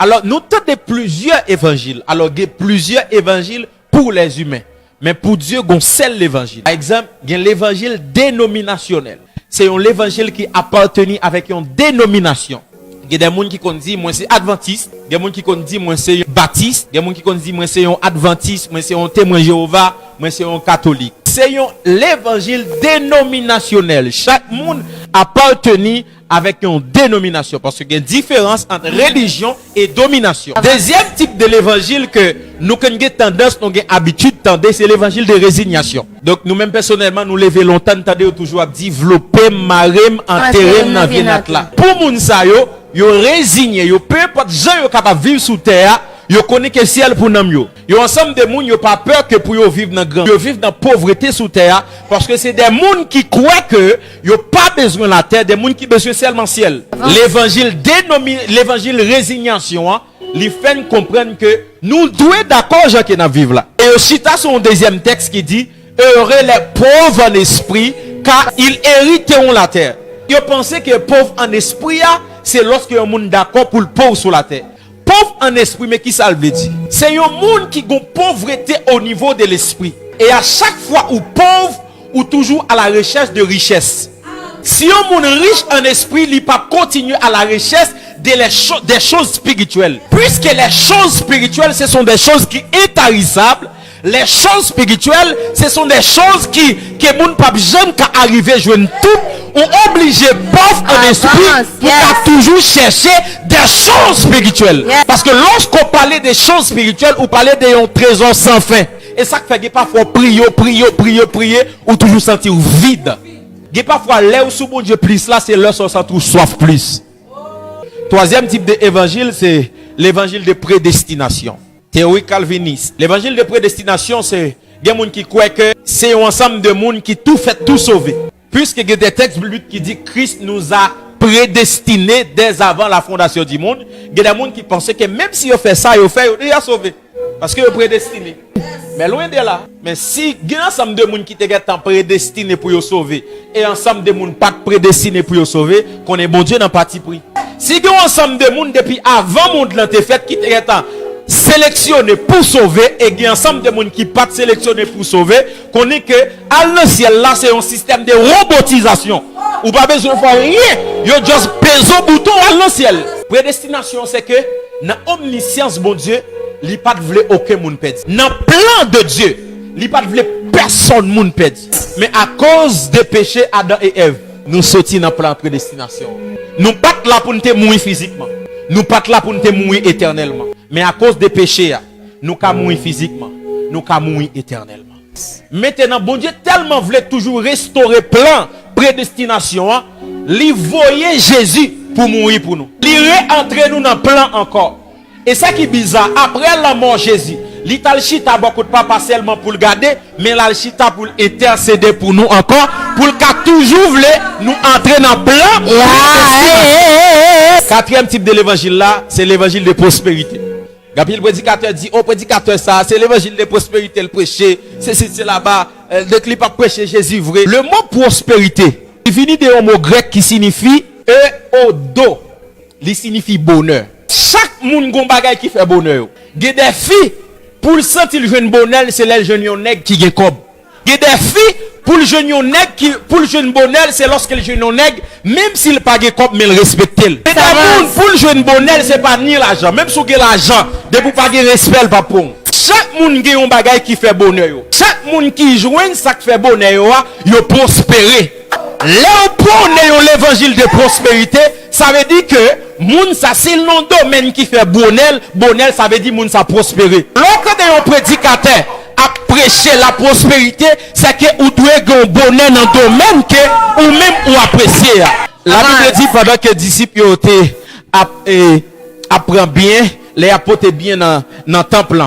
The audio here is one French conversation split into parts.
Alors, nous tenons plusieurs évangiles. Alors, il y a plusieurs évangiles pour les humains. Mais pour Dieu, il y a un seul évangile. Par exemple, il y a l'évangile dénominationnel. C'est un évangile qui appartient avec une dénomination. Il y a des gens qui disent, moi c'est adventiste. Il y a des gens qui disent, moi c'est baptiste. Il y a des gens qui disent, moi c'est un adventiste. Moi c'est un témoin Jéhovah. Moi c'est un catholique. C'est l'évangile dénominationnel. Chaque monde appartient avec une dénomination. Parce qu'il y a une différence entre religion et domination. Deuxième type de l'évangile que nous avons tendance, nous avons habitude de tendre, c'est l'évangile de résignation. Donc nous-mêmes personnellement, nous levons longtemps, nous toujours développer, marem, enterrer dans la vie là. Pour moun sa yo résigné, yo peu importe gens yo capable vivre sous terre, yo connaît que ciel pour nam yo. Yo ensemble de moun yo pas peur que pour yo vivre dans grand, yo vivre dans pauvreté sous terre parce que c'est des moun qui croient que yo pas besoin de la terre, des moun qui besoin seulement ciel. L'évangile résignation, hein, li fait comprendre que nous devons d'accord gens qui dans vivre là. Et aussi t'as son deuxième texte qui dit heureux les pauvres en esprit car ils hériteront la terre. Yo pensez que pauvre en esprit c'est lorsque un monde d'accord pour le pauvre sur la terre. Pauvre en esprit, mais qui ça veut dire? C'est un monde qui a une pauvreté au niveau de l'esprit. Et à chaque fois où pauvre, ou toujours à la recherche de richesse. Si un monde riche en esprit, il ne peut pas continuer à la recherche des choses spirituelles. Puisque les choses spirituelles, ce sont des choses qui sont intarissables. Les choses spirituelles, ce sont des choses qui moun pas jamais qu'à arriver joindre tout ou obligé pauvre en esprit pour toujours chercher des choses spirituelles. Parce que lorsqu'on parlait des choses spirituelles, on parlait d'un trésor sans fin. Et ça fait que parfois prier ou toujours sentir vide. Et parfois l'air sous bon Dieu plus là, c'est là qu'on sent tout soif plus. Troisième type d'évangile, c'est l'évangile de prédestination. Théorie calviniste. L'évangile de prédestination, c'est des gens qui croient que c'est un ensemble de monde qui tout fait, tout sauver. Puisqu'il y a des textes bibliques qui disent que Christ nous a prédestinés dès avant la fondation du monde. Il y a des gens qui pensent que même si on fait ça, il est déjà sauvé. Parce qu'il est prédestiné. Mais loin de là. Mais si il y a un ensemble de monde qui sont prédestinés pour nous sauver, et ensemble de monde pas prédestinés pour nous sauver, qu'on est bon Dieu dans parti pris. Si il y a un ensemble de monde depuis avant le monde l'ont fait qui était sélectionné pour sauver et il y a ensemble de monde qui pas sélectionné pour sauver, qu'on est que à le ciel là c'est un système de robotisation. Ou pas besoin de faire rien, yo juste pèse au bouton à le ciel. Prédestination c'est que dans omniscience bon Dieu, il pas de vle aucun monde perdre. Dans plan de Dieu, il pas de vle personne monde perdre. Mais à cause des péchés Adam et Ève, nous sortis dans plan prédestination. Nous pas là pour nous mourir physiquement. Nous pas là pour nous mourir éternellement. Mais à cause des péchés, nous ka mourir physiquement, nous ka mourir éternellement. Maintenant, bon Dieu tellement voulait toujours restaurer plan prédestination, il voyait Jésus pour mourir pour nous. Il réentrer nous dans plan encore. Et ça qui est bizarre, après la mort de Jésus, l'Italchita beaucoup de pas seulement pour le garder, mais l'Alchita pour intercéder pour nous encore, pour le cas toujours voulait nous entrer dans plan. Quatrième type de l'évangile là, c'est l'évangile de prospérité. Gabriel le prédicateur dit, oh prédicateur ça, c'est l'évangile de prospérité, le prêcher, c'est là-bas, le clip a prêché Jésus vrai. Le mot prospérité, il finit d'un mot grec qui signifie euodo, il signifie bonheur. Chaque monde gon bagay qui fait bonheur. Il y a des filles, pour le sentir le jeune bonheur, c'est les jeunes nègres qui gagne comme. Il y a des filles, pour le jeune nègre qui, pour le jeune bonheur, c'est lorsque le jeune nègre, même s'il pas gagne comme, mais il respecte. Et pour le jeune bonheur, c'est pas ni l'argent, même si vous avez l'argent, de vous pas gagner respect, pas pour. Chaque monde qui a un bagay qui fait bonheur. Chaque monde qui joue ça qui fait bonheur, il prospère. L'évangile de prospérité, ça veut dire que moun ça c'est le domaine qui fait bonheur, bonheur ça veut dire moun ça prospérer. Lorsque un prédicateur a prêché la prospérité, c'est que vous devez un bonheur dans le domaine que ou même ou apprécier. La Bible dit pendant que les disciples apprennent bien, les apôtres bien dans le temple.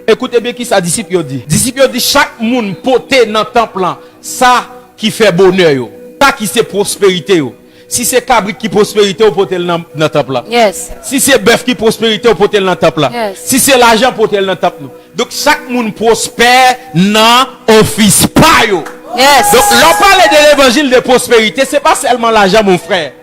Écoutez bien qui ça disciple dit. Disciple dit chaque monde poté dans le temple, ça qui fait bonheur. Ça qui c'est prospérité. Si c'est cabrit qui prospérité, au potel dans le temple là. Yes. Si c'est bœuf qui prospérité, au potel dans le temple là. Yes. Si c'est l'argent, potel dans le temple. Donc chaque monde prospère dans office pas yo. Yes. Donc l'on parle de l'évangile de prospérité, c'est pas seulement l'argent mon frère.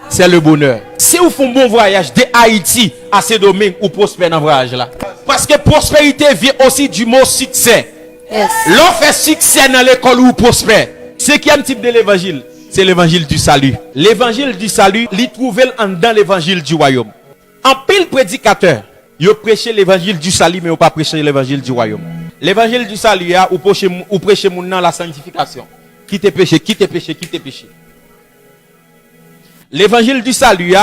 c'est le bonheur. Si vous faites un bon voyage de Haïti à Saint-Domingue, ou prospère dans le voyage là. Parce que prospérité vient aussi du mot succès. Yes. L'on fait succès dans l'école où prospère. C'est quel type de l'évangile? C'est l'évangile du salut. L'évangile du salut, il trouve dans l'évangile du royaume. En pile prédicateur, il prêche l'évangile du salut, mais il pas prêcher l'évangile du royaume. L'évangile du salut, ou prêcher mon nom la sanctification. Quitte péché, quitte péché, quitte péché. L'évangile du salut,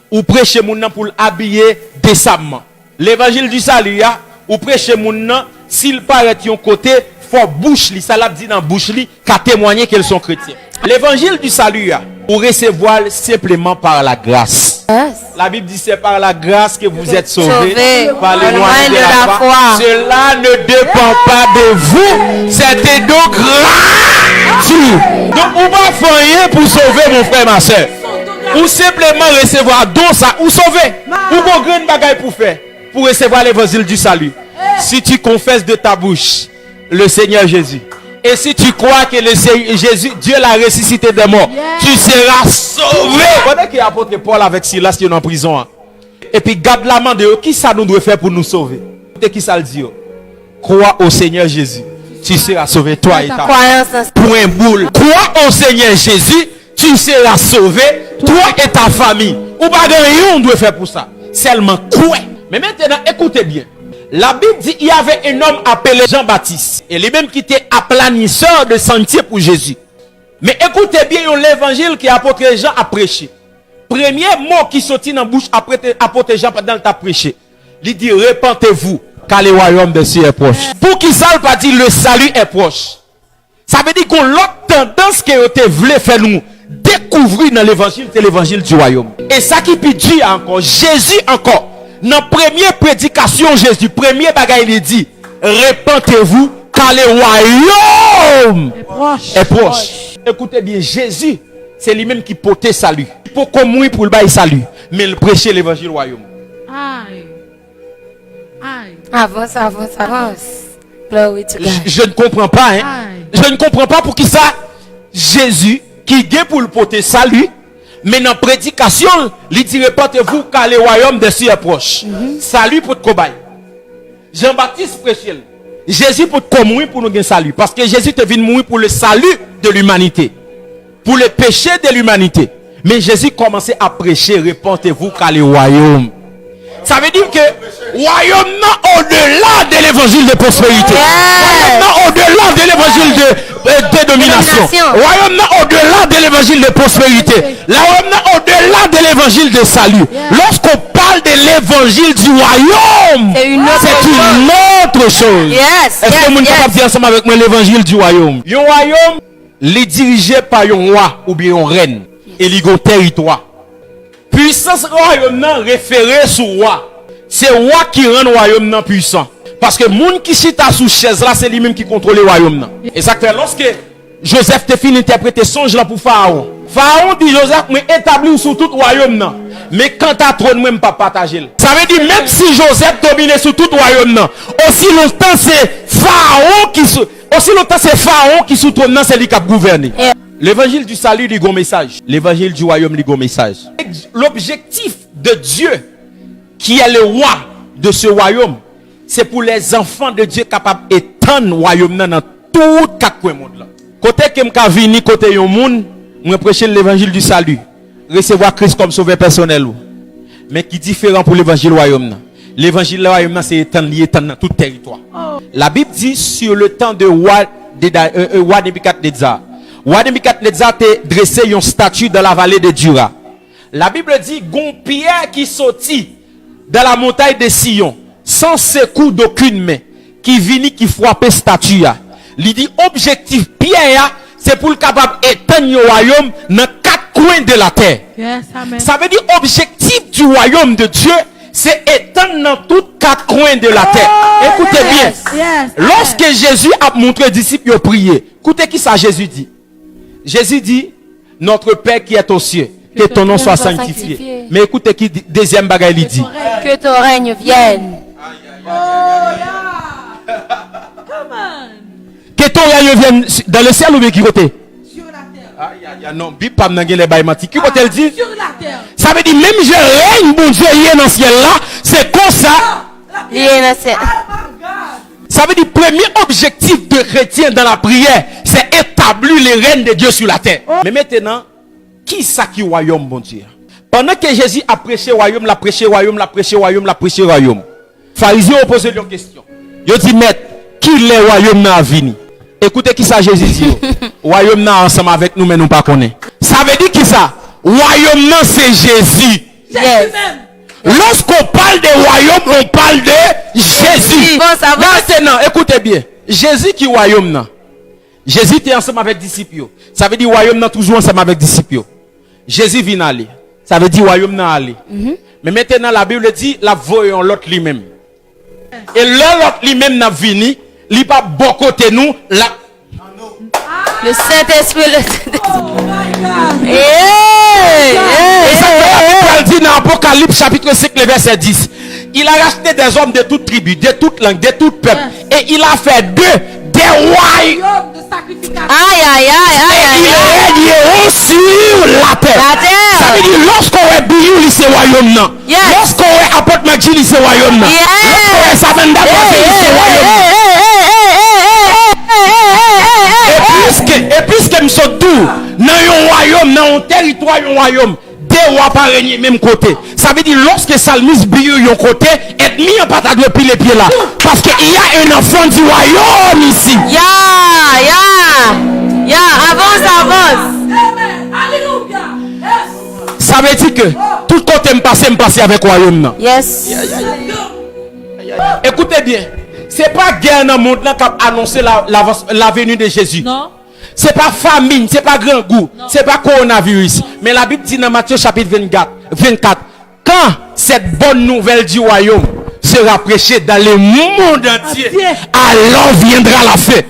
ou prêcher mon nom pour l'habiller décemment. L'évangile du salut, ou prêcher mon nom, s'il paraît de côté, faut bouche li, ça l'a dit dans bouche li, qu'à témoigner qu'elles sont chrétiens. L'évangile du salut, pour recevoir simplement par la grâce. Yes. La Bible dit c'est par la grâce que vous êtes sauvés, par le moyen de la foi. Cela ne dépend pas de vous, c'est de nos grâce. Donc on va faire rien pour sauver mon frère, ma soeur. Ou simplement recevoir don ça, ou sauver. Ou bon grand bagaille pour faire, pour recevoir l'évangile du salut. Si tu confesses de ta bouche le Seigneur Jésus, et si tu crois que le Seigneur Jésus, Dieu l'a ressuscité des morts, tu seras sauvé. Pendant qu'il y a apôtre Paul avec Silas qui est en prison, hein. Et puis garde la main de eux, qui ça nous doit faire pour nous sauver? Et qui ça le dit? Crois au Seigneur Jésus, tu seras sauvé, toi et ta famille. Point boule. Crois au Seigneur Jésus, tu seras sauvé, toi et ta famille. Ou pas de rien on doit faire pour ça. Seulement croire. Mais maintenant, écoutez bien. La Bible dit qu'il y avait un homme appelé Jean-Baptiste. Et lui-même qui était aplanisseur de sentier pour Jésus. Mais écoutez bien l'évangile que l'apôtre Jean a prêché. Premier mot qui sortit dans la bouche après l'apôtre Jean pendant qu'il a prêché. Il dit repentez-vous car le royaume de Dieu est proche. Pour qui ça pas dit le salut est proche. Ça veut dire qu'on l'autre tendance que vous voulez faire nous découvrir dans l'évangile, c'est l'évangile du royaume. Et ça qui peut dire encore, Jésus encore. Dans la première prédication, Jésus, premier bagaille, il dit, repentez-vous, car le royaume est proche. Écoutez bien, Jésus, c'est lui-même qui portait salut. Pour qu'on mouille pour le bail salut, mais il prêchait l'évangile du royaume. Aïe. Aïe. Avance, avance, avance. Glory to God. Je ne comprends pas, hein. Je ne comprends pas pour qui ça, Jésus, qui est pour le porter salut, mais dans la prédication, il dit repentez-vous car le royaume de Dieu est proche. Salut pour te cobaye. Jean-Baptiste prêchait. Jésus pour te mourir pour nous gagner salut. Parce que Jésus est venu mourir pour le salut de l'humanité. Pour le péché de l'humanité. Mais Jésus commençait à prêcher repentez-vous car le royaume. Ça veut dire que royaume non au-delà de l'évangile de prospérité. Royaume non au-delà de l'évangile de domination. Royaume non au-delà de l'évangile de prospérité. Royaume non au-delà de l'évangile de salut. Lorsqu'on parle de l'évangile du royaume, c'est une autre chose. Yes. Est-ce que vous êtes capable de dire ensemble avec moi l'évangile du royaume? Le royaume, il est dirigé par un roi ou bien une reine. Et il y a un territoire. Puissance royaume nan référé sur roi. C'est roi qui rend le royaume nan puissant. Parce que monde qui chita sous chaise là, c'est lui-même qui contrôle le royaume nan. Et ça fait lorsque Joseph te fin interpréter songe là pour Pharaon. Pharaon dit Joseph mais établi sur tout royaume nan. Mais quand à trône même pas partager. Ça veut dire même si Joseph domine sur tout royaume nan, aussi longtemps c'est Pharaon qui sous trône nan, c'est lui qui a gouverné. L'évangile du salut, il y a un message. L'évangile du royaume, il y a un message. L'objectif de Dieu, qui est le roi de ce royaume, c'est pour les enfants de Dieu capables d'étendre le royaume dans tout le monde. Côté que je vini, côté yon monde, je prêche l'évangile du salut. Recevoir Christ comme sauveur personnel. Mais qui est différent pour l'évangile du royaume. L'évangile du royaume, c'est étendre dans tout territoire. La Bible dit sur le temps de roi Nebuchadnezzar. Roi Nebuchadnezzar a dressé une statue dans la vallée de Dura. La Bible dit gon Pierre qui sortit dans la montagne de Sion sans secours d'aucune main qui vini qui frappait statue. Il dit objectif Pierre c'est pour le capable éteindre le royaume dans 4 coins de la terre. Yes, amen. Ça veut dire objectif du royaume de Dieu c'est éteindre dans tous 4 coins de la terre. Écoutez bien. Yes, lorsque Jésus a montré aux disciples de prier, écoutez qui ça Jésus dit. Jésus dit, notre Père qui est aux cieux, que ton nom soit sanctifié. Mais écoutez qui deuxième bagaille il dit. Que ton règne vienne. Come on. Que ton règne vienne dans le ciel ou bien qui côté? Sur la terre. Non, Bible pas m'nangé les bails mati. Qui peut elle dire? Sur la terre. Ça veut dire même je règne bon Dieu hier dans le ciel là, c'est comme ça. Ça veut dire premier objectif de chrétien dans la prière, c'est établir les règnes de Dieu sur la terre. Mais maintenant, qui ça qui royaume bon Dieu? Pendant que Jésus a prêché royaume, l'a prêché royaume, l'a prêché royaume, l'a prêché royaume. Pharisiens ont posé une question. Ils ont dit maître, qui est royaume n'a venu? Écoutez qui ça Jésus dit. Royaume n'a ensemble avec nous mais nous pas connaît. Ça veut dire qui ça? Royaume n'a c'est Jésus. Jésus même. Lorsqu'on parle de royaume, on parle de Jésus. Bon, ça va. Maintenant, écoutez bien. Jésus qui royaume nan. Jésus était ensemble avec disciples. Ça veut dire royaume nan toujours ensemble avec disciples. Jésus vient aller. Ça veut dire royaume nan aller. Mais maintenant la Bible dit la voyons l'autre lui-même. Et l'autre lui-même n'a venu, il pas bon côté nous là. Le Saint-Esprit, le Saint-Esprit. Oh my God. Et ça que dit dans Apocalypse chapitre 5 le verset 10. Il a racheté des hommes de toute tribu, de toute langue, de tout peuple. Et il a fait des royaumes De sacrification. Aïe, aïe, aïe, aïe, et aïe, aïe. il règne sur la terre. La Ça veut terre. dire lorsqu'on est Biou, c'est royaume non. Yes. Lorsqu'on est Apôtre Magili, c'est royaume non. Lorsqu'on est Savanda, c'est royaume non. Et puisque nous sommes tous dans un royaume, dans un territoire, un royaume, deux rois pas régner même côté. Ça veut dire lorsque Salmis Biou un côté, ennemi en patate depuis les pieds là. Parce qu'il y a un enfant du royaume ici. Ya, avance, avance. Amen. Alléluia. Yes. Ça veut dire que tout côté me passe avec le royaume. Non. Yes. Écoutez bien. C'est pas guerre dans le monde qui a annoncé la venue de Jésus. Non. C'est pas famine, c'est pas grand goût, c'est pas coronavirus. Mais la Bible dit dans Matthieu chapitre 24, quand cette bonne nouvelle du royaume sera prêchée dans le monde entier, alors viendra la fin.